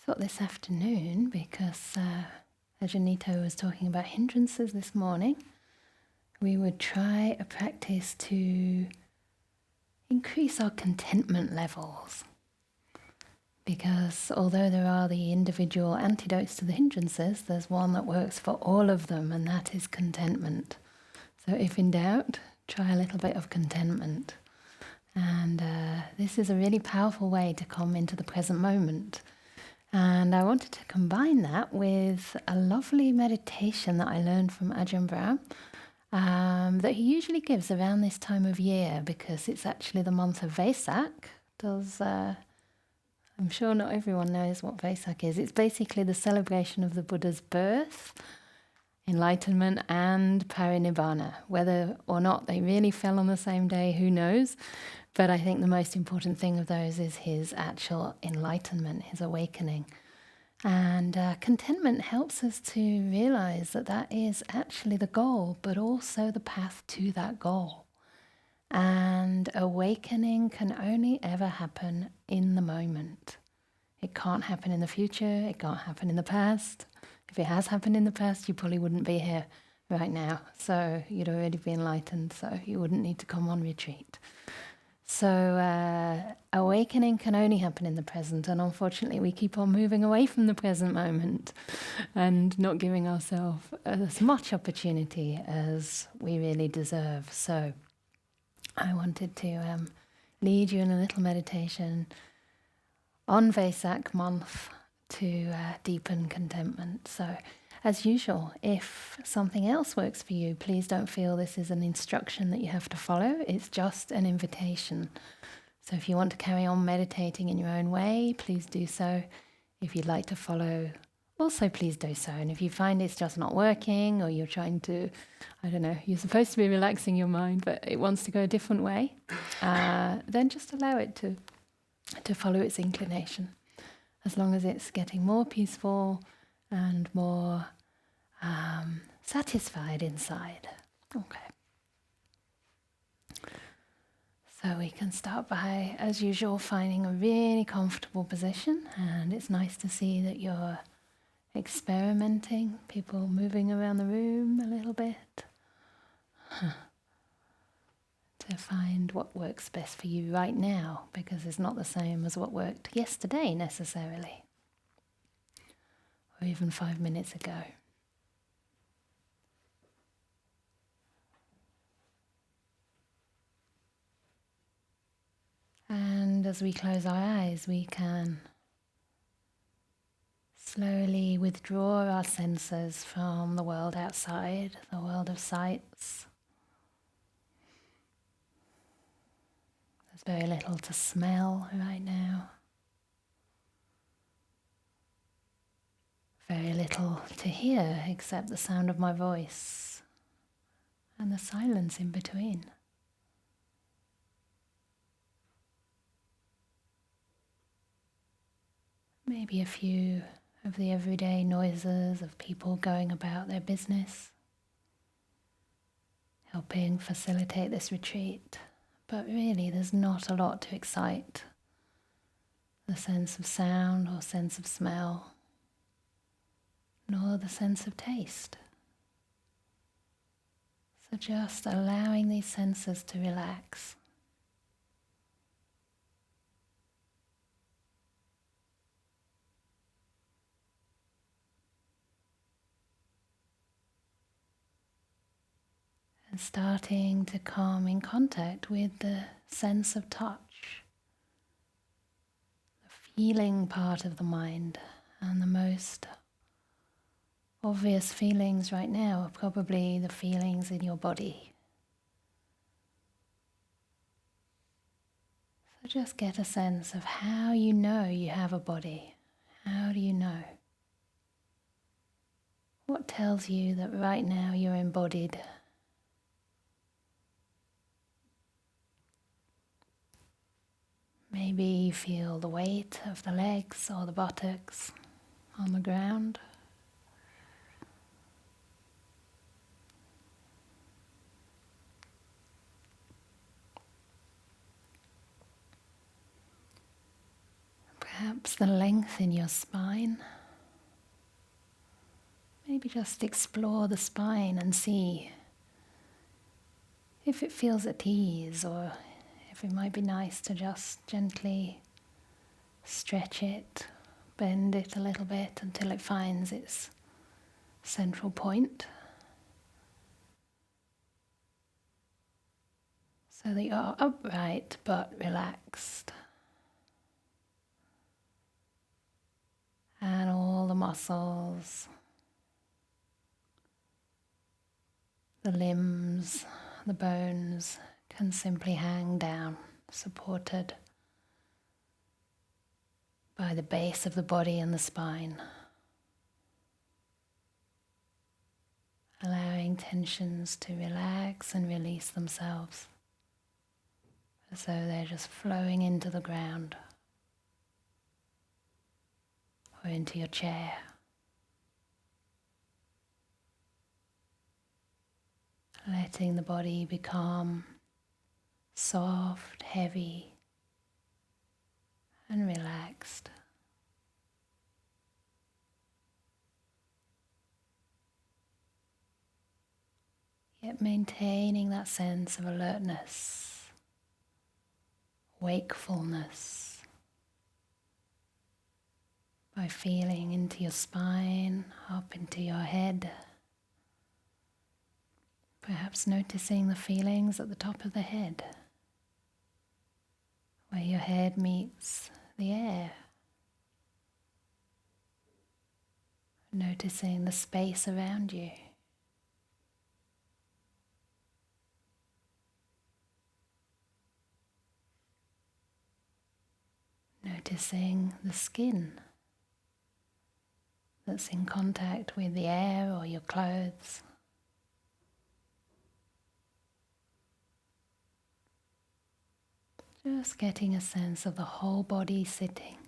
thought this afternoon, because Ajahn was talking about hindrances this morning, we would try a practice to increase our contentment levels. Because although there are the individual antidotes to the hindrances, there's one that works for all of them, and that is contentment. So if in doubt, try a little bit of contentment. And this is a really powerful way to come into the present moment. And I wanted to combine that with a lovely meditation that I learned from Ajahn Brahm, that he usually gives around this time of year, because it's actually the month of Vesak. I'm sure not everyone knows what Vesak is. It's basically the celebration of the Buddha's birth, enlightenment and parinibbana. Whether or not they really fell on the same day, who knows? But I think the most important thing of those is his actual enlightenment, his awakening. And contentment helps us to realize that that is actually the goal, but also the path to that goal. And awakening can only ever happen in the moment. It can't happen in the future, it can't happen in the past. If it has happened in the past, you probably wouldn't be here right now. So you'd already be enlightened, so you wouldn't need to come on retreat. So awakening can only happen in the present, and unfortunately we keep on moving away from the present moment and not giving ourselves as much opportunity as we really deserve. So I wanted to lead you in a little meditation on Vesak month to deepen contentment. So as usual, if something else works for you, please don't feel this is an instruction that you have to follow. It's just an invitation. So if you want to carry on meditating in your own way, please do so. If you'd like to follow, also please do so. And if you find it's just not working, or you're trying to, you're supposed to be relaxing your mind, but it wants to go a different way, then just allow it to follow its inclination. As long as it's getting more peaceful and more satisfied inside. Okay. So we can start by, as usual, finding a really comfortable position. And it's nice to see that you're experimenting, people moving around the room a little bit. To find what works best for you right now, because it's not the same as what worked yesterday necessarily, or even 5 minutes ago. And as we close our eyes, we can slowly withdraw our senses from the world outside, the world of sights. There's very little to smell right now. Very little to hear except the sound of my voice and the silence in between. Maybe a few of the everyday noises of people going about their business, helping facilitate this retreat. But really, there's not a lot to excite the sense of sound or sense of smell, nor the sense of taste. So just allowing these senses to relax. And starting to come in contact with the sense of touch, the feeling part of the mind. And the most obvious feelings right now are probably the feelings in your body. So just get a sense of how you know you have a body. How do you know? What tells you that right now you're embodied? Maybe you feel the weight of the legs or the buttocks on the ground. Perhaps the length in your spine. Maybe just explore the spine and see if it feels at ease, or if it might be nice to just gently stretch it, bend it a little bit until it finds its central point, so that you're upright but relaxed. And all the muscles, the limbs, the bones can simply hang down, supported by the base of the body and the spine, allowing tensions to relax and release themselves as though they're just flowing into the ground or into your chair. Letting the body become soft, heavy, and relaxed. Yet maintaining that sense of alertness, wakefulness, by feeling into your spine, up into your head. Perhaps noticing the feelings at the top of the head, where your head meets the air. Noticing the space around you. Noticing the skin that's in contact with the air or your clothes. Just getting a sense of the whole body sitting.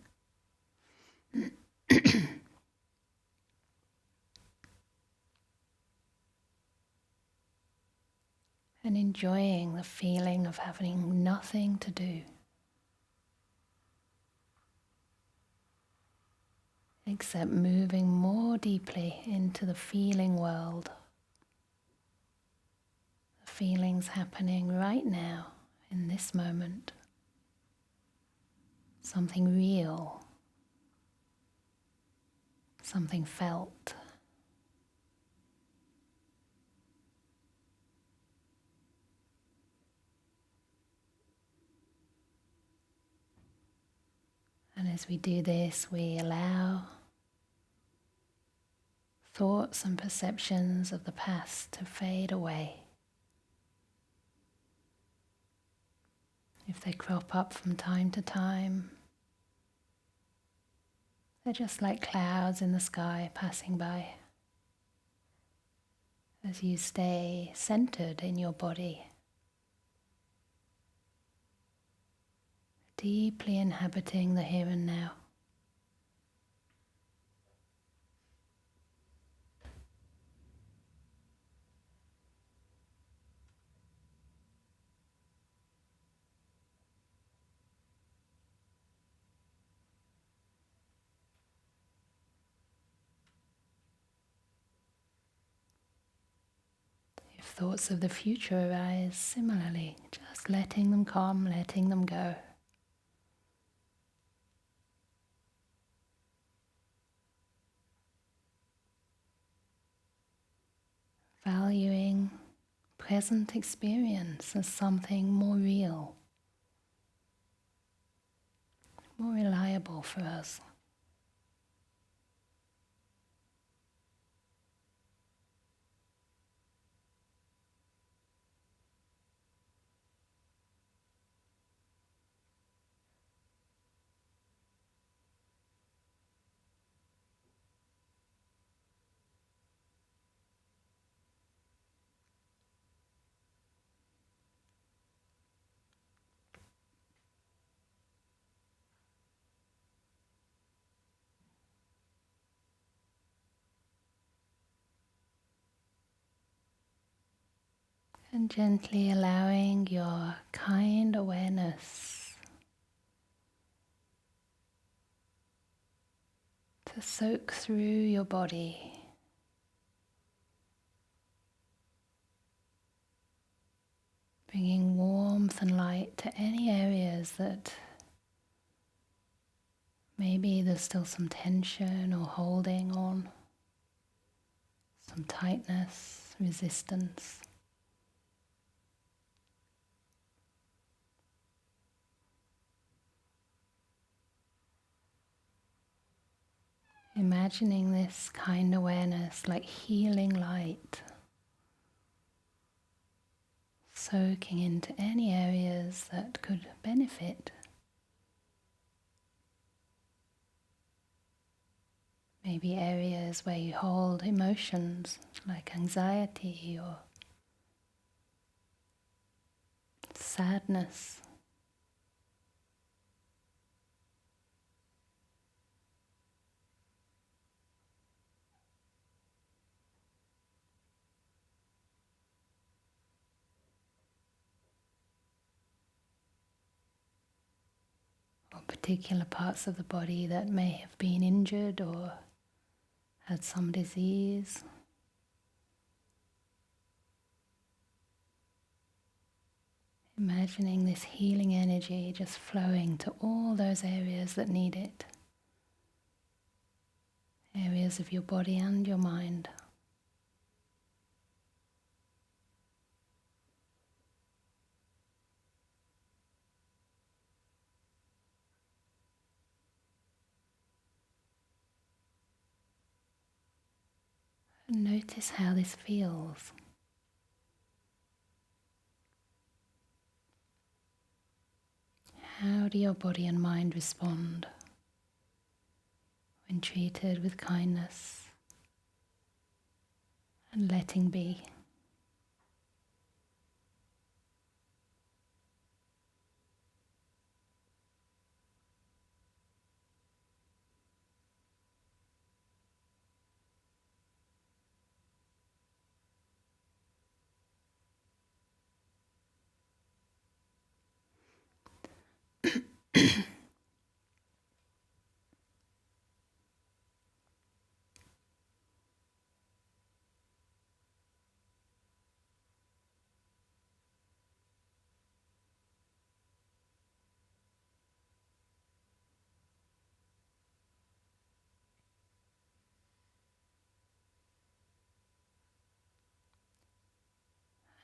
And enjoying the feeling of having nothing to do, except moving more deeply into the feeling world. The feelings happening right now, in this moment. Something real, something felt. And as we do this, we allow thoughts and perceptions of the past to fade away. If they crop up from time to time, they're just like clouds in the sky passing by. As you stay centered in your body, deeply inhabiting the here and now. If thoughts of the future arise, similarly, just letting them come, letting them go. Valuing present experience as something more real, more reliable for us. And gently allowing your kind awareness to soak through your body. Bringing warmth and light to any areas that maybe there's still some tension or holding on, some tightness, resistance. Imagining this kind awareness like healing light, soaking into any areas that could benefit. Maybe areas where you hold emotions like anxiety or sadness. Or particular parts of the body that may have been injured or had some disease. Imagining this healing energy just flowing to all those areas that need it. Areas of your body and your mind. And notice how this feels. How do your body and mind respond when treated with kindness and letting be?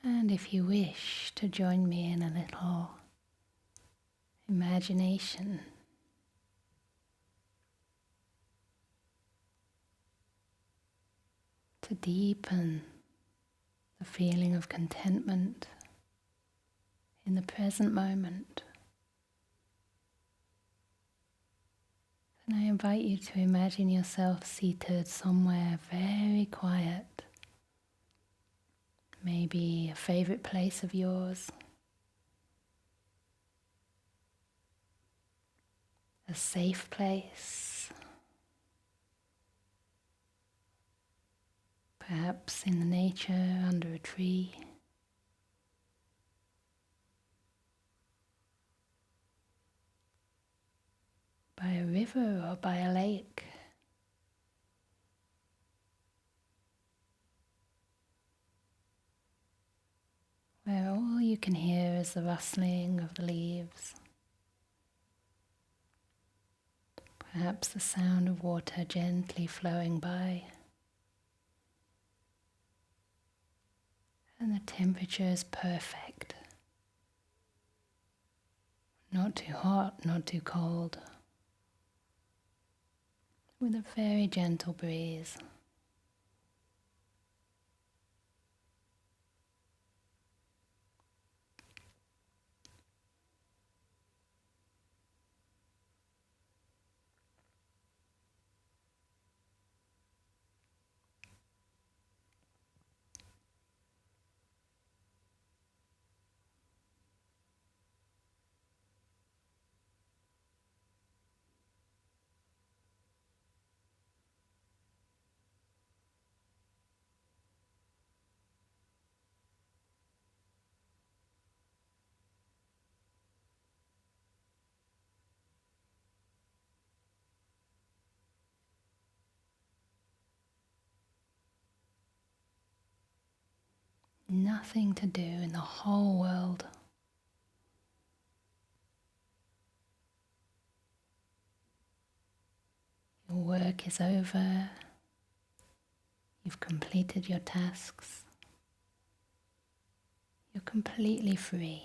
And if you wish to join me in a little imagination, to deepen the feeling of contentment in the present moment, then I invite you to imagine yourself seated somewhere very quiet. Maybe a favorite place of yours, a safe place, perhaps in the nature under a tree, by a river or by a lake. Where all you can hear is the rustling of the leaves, perhaps the sound of water gently flowing by, and the temperature is perfect, not too hot, not too cold, with a very gentle breeze. Nothing to do in the whole world. Your work is over. You've completed your tasks. You're completely free.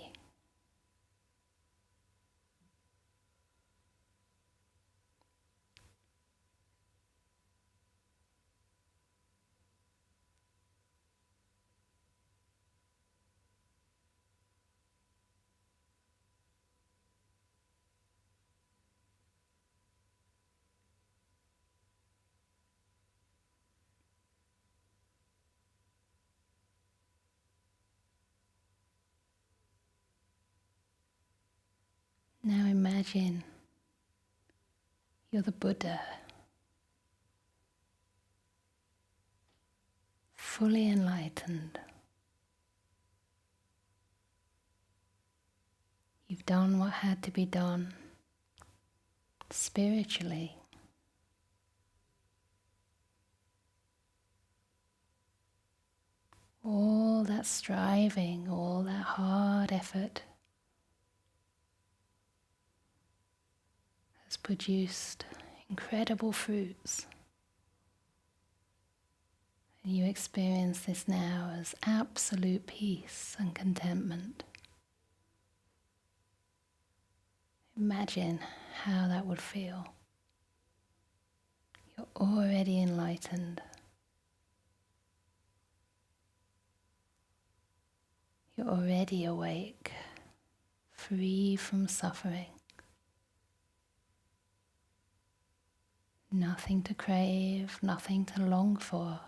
Now imagine you're the Buddha, fully enlightened. You've done what had to be done spiritually. All that striving, all that hard effort has produced incredible fruits. And you experience this now as absolute peace and contentment. Imagine how that would feel. You're already enlightened. You're already awake, free from suffering. Nothing to crave, nothing to long for.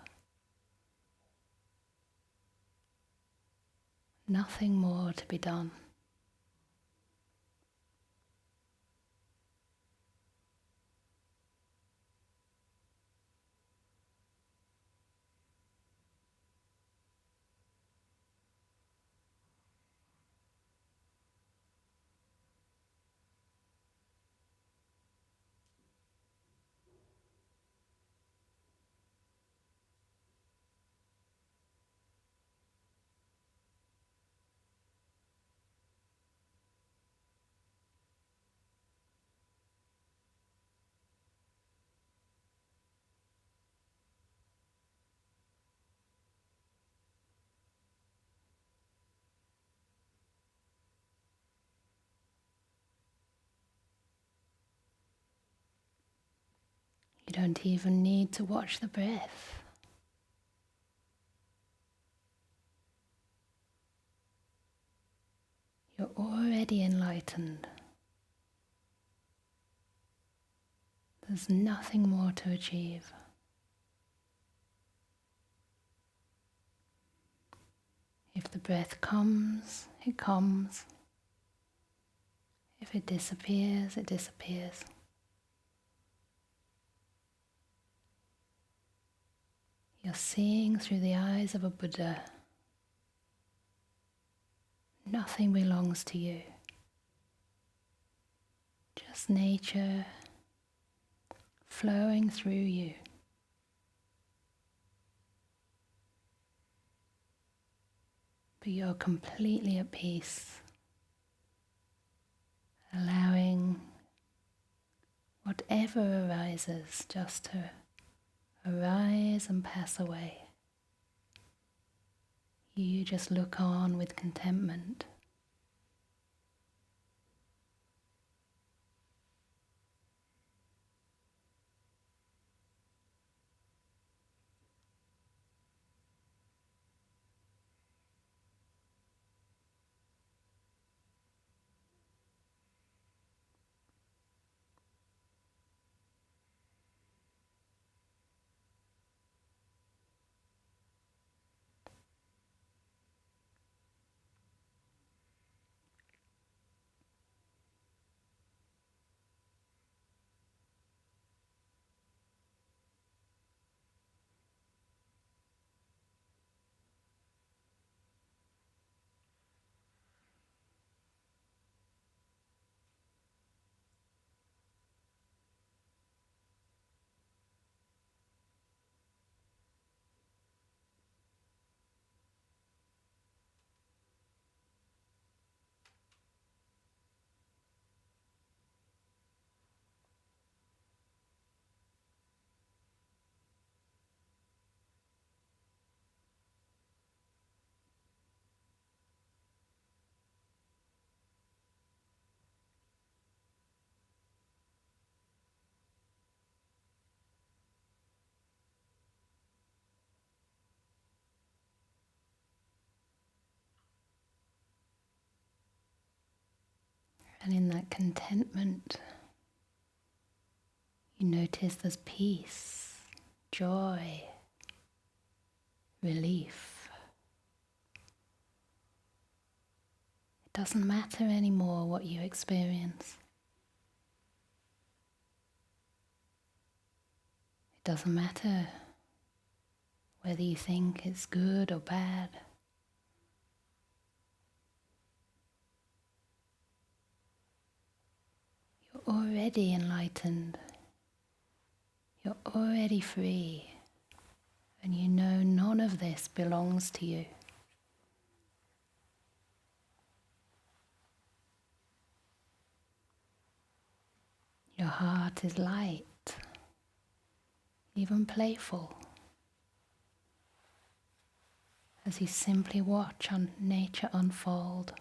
Nothing more to be done. You don't even need to watch the breath. You're already enlightened. There's nothing more to achieve. If the breath comes, it comes. If it disappears, it disappears. You're seeing through the eyes of a Buddha. Nothing belongs to you. Just nature flowing through you. But you're completely at peace, allowing whatever arises just to arise and pass away. You just look on with contentment. And in that contentment, you notice there's peace, joy, relief. It doesn't matter anymore what you experience. It doesn't matter whether you think it's good or bad. You're already enlightened. You're already free. And you know none of this belongs to you. Your heart is light, even playful, as you simply watch on nature unfold.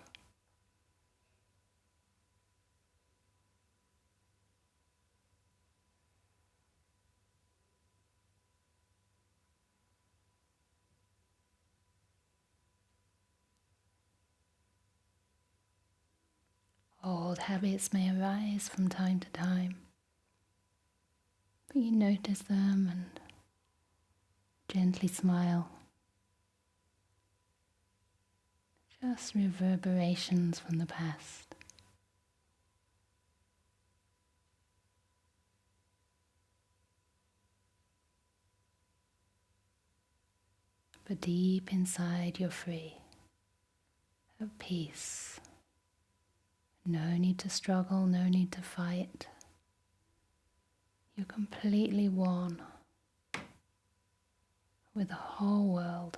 Old habits may arise from time to time, but you notice them and gently smile. Just reverberations from the past. But deep inside you're free, at peace. No need to struggle, no need to fight. You're completely one with the whole world.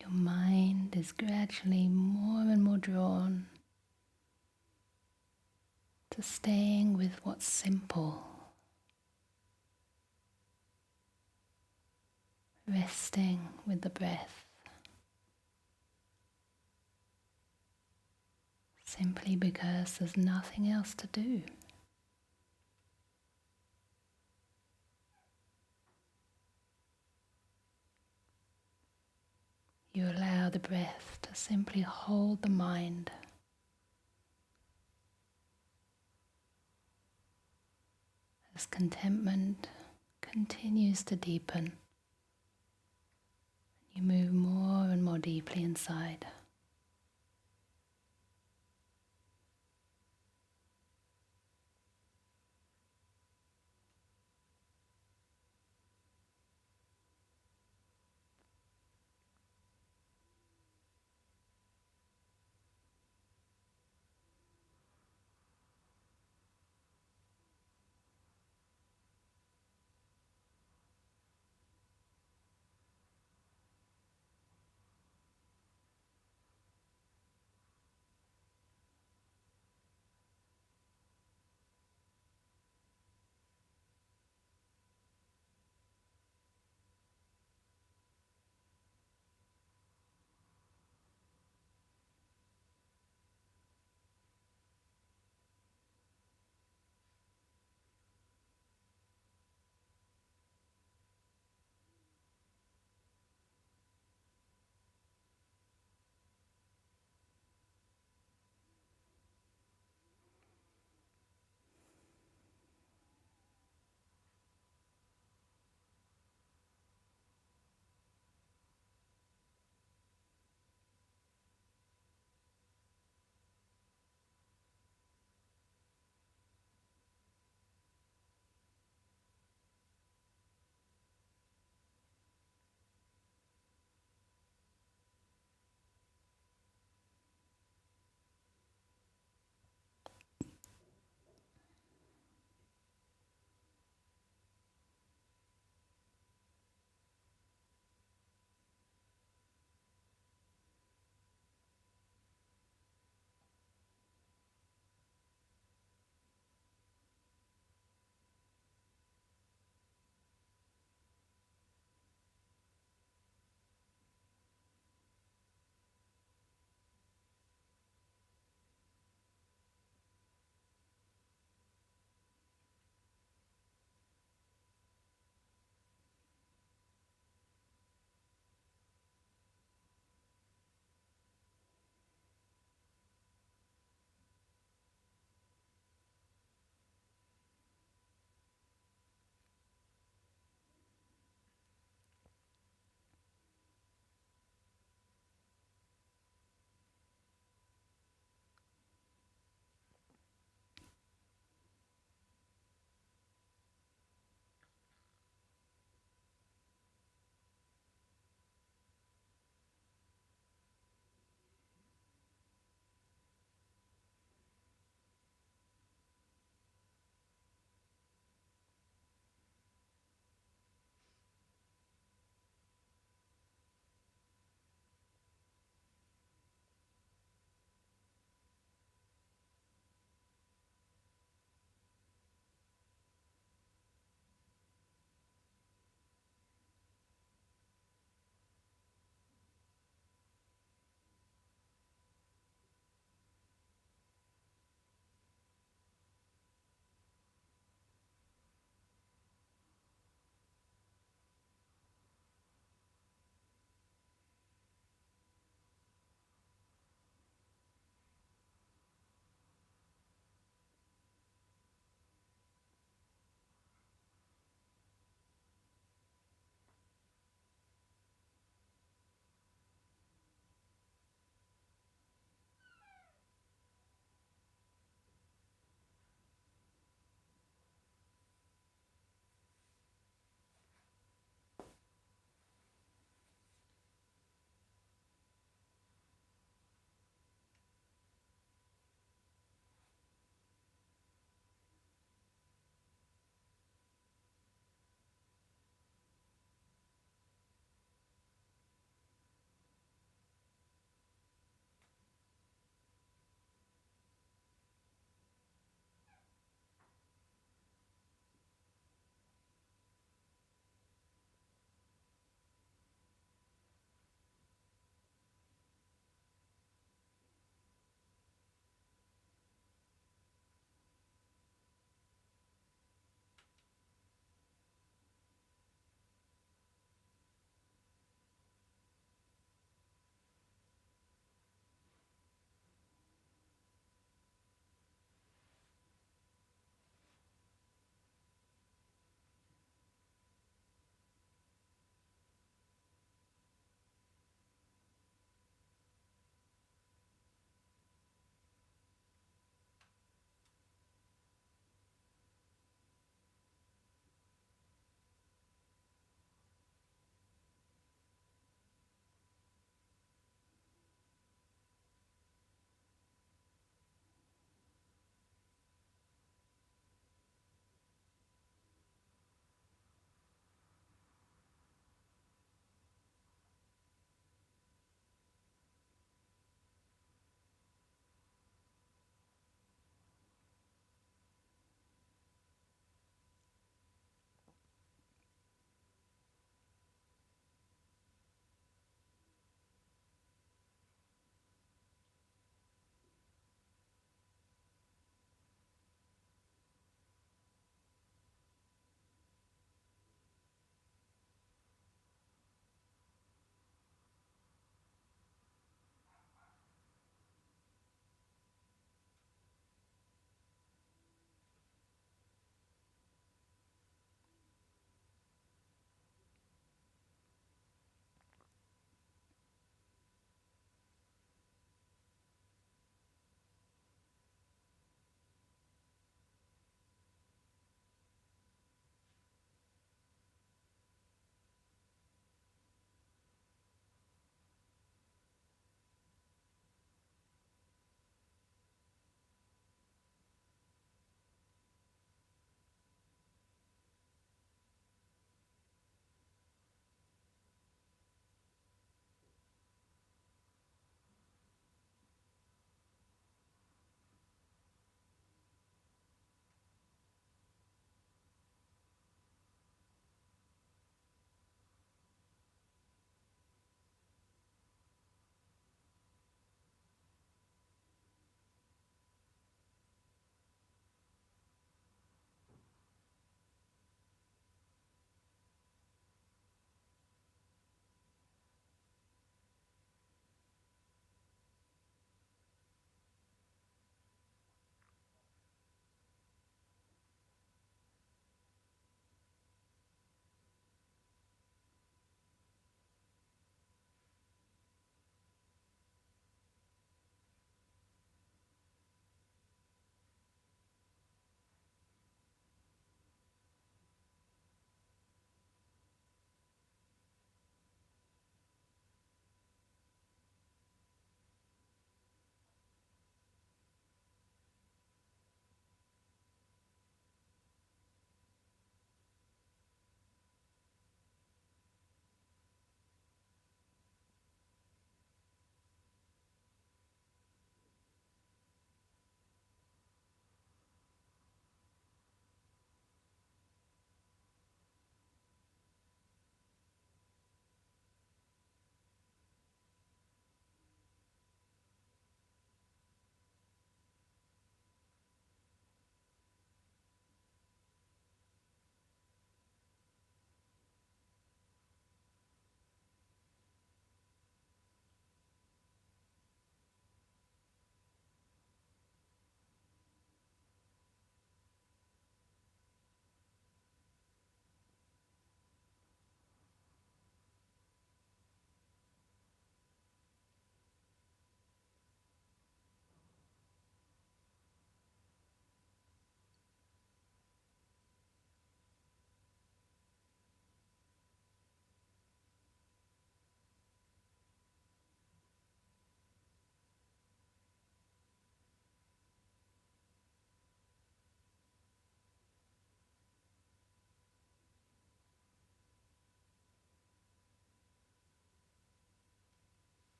Your mind is gradually more and more drawn to staying with what's simple, resting with the breath, simply because there's nothing else to do. You allow the breath to simply hold the mind. As contentment continues to deepen, you move more and more deeply inside.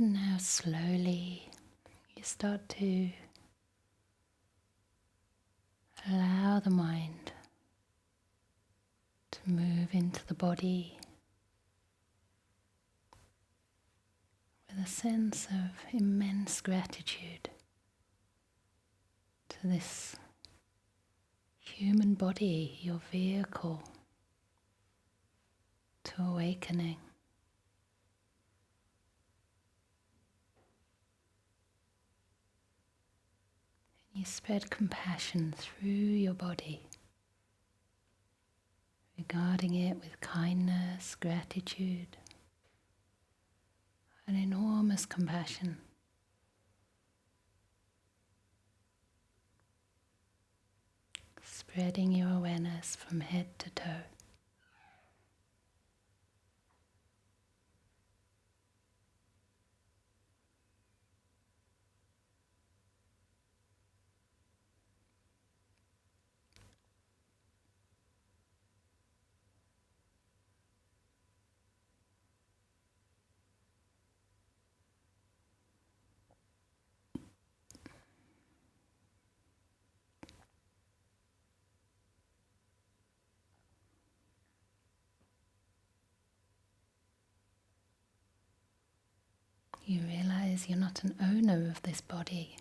And now slowly you start to allow the mind to move into the body with a sense of immense gratitude to this human body, your vehicle to awakening. You spread compassion through your body, regarding it with kindness, gratitude, and enormous compassion. Spreading your awareness from head to toe. You realize you're not an owner of this body,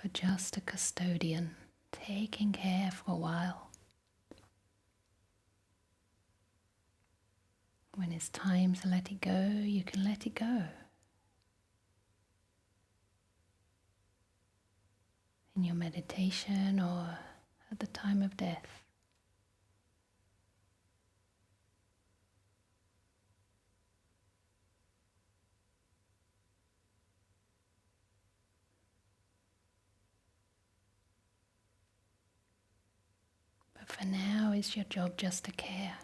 but just a custodian, taking care for a while. When it's time to let it go, you can let it go. In your meditation or at the time of death. But for now, it's your job just to care.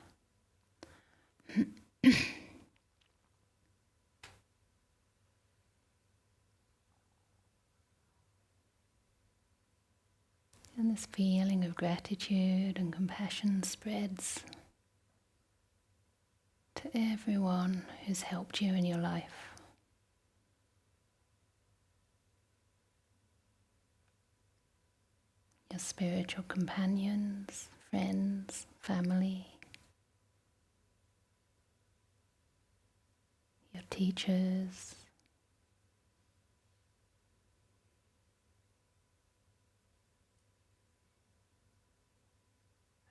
And this feeling of gratitude and compassion spreads to everyone who's helped you in your life. Your spiritual companions, friends, family, your teachers,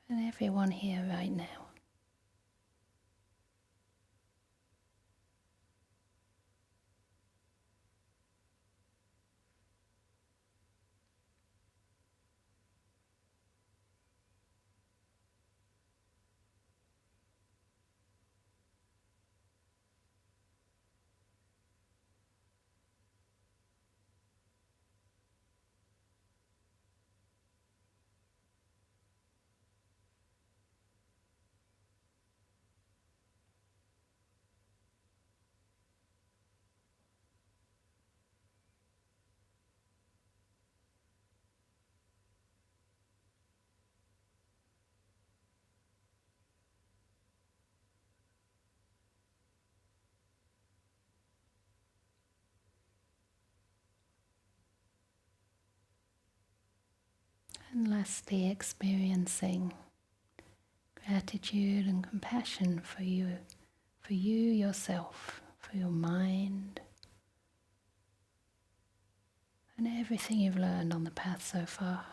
and everyone here right now. And lastly, experiencing gratitude and compassion for you yourself, for your mind, and everything you've learned on the path so far.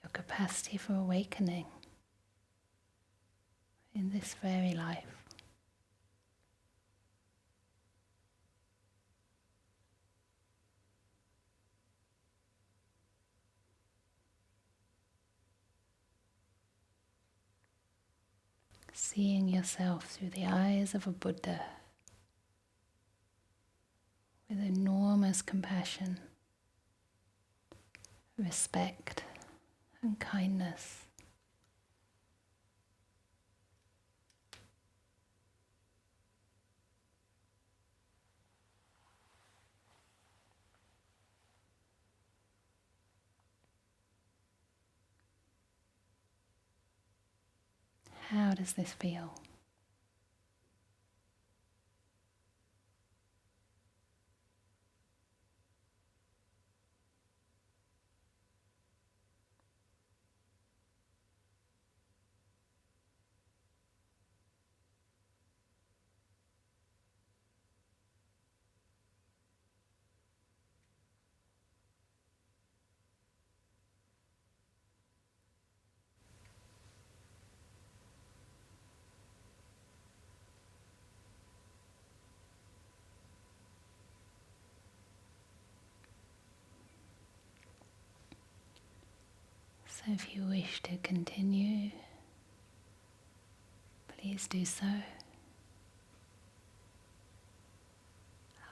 Your capacity for awakening in this very life. Seeing yourself through the eyes of a Buddha with enormous compassion, respect, and kindness. How does this feel? So if you wish to continue, please do so.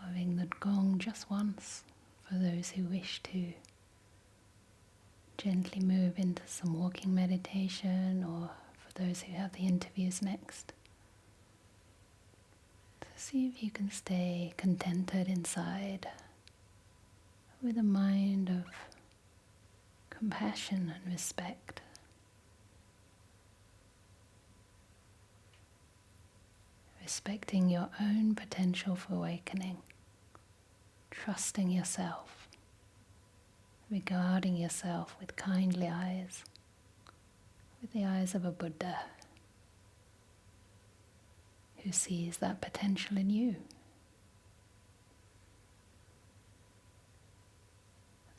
Having the gong just once for those who wish to gently move into some walking meditation, or for those who have the interviews next. So see if you can stay contented inside with a mind of compassion and respect. Respecting your own potential for awakening, trusting yourself, regarding yourself with kindly eyes, with the eyes of a Buddha who sees that potential in you.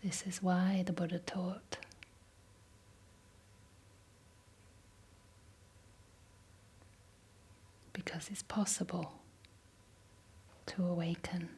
This is why the Buddha taught. Because it's possible to awaken.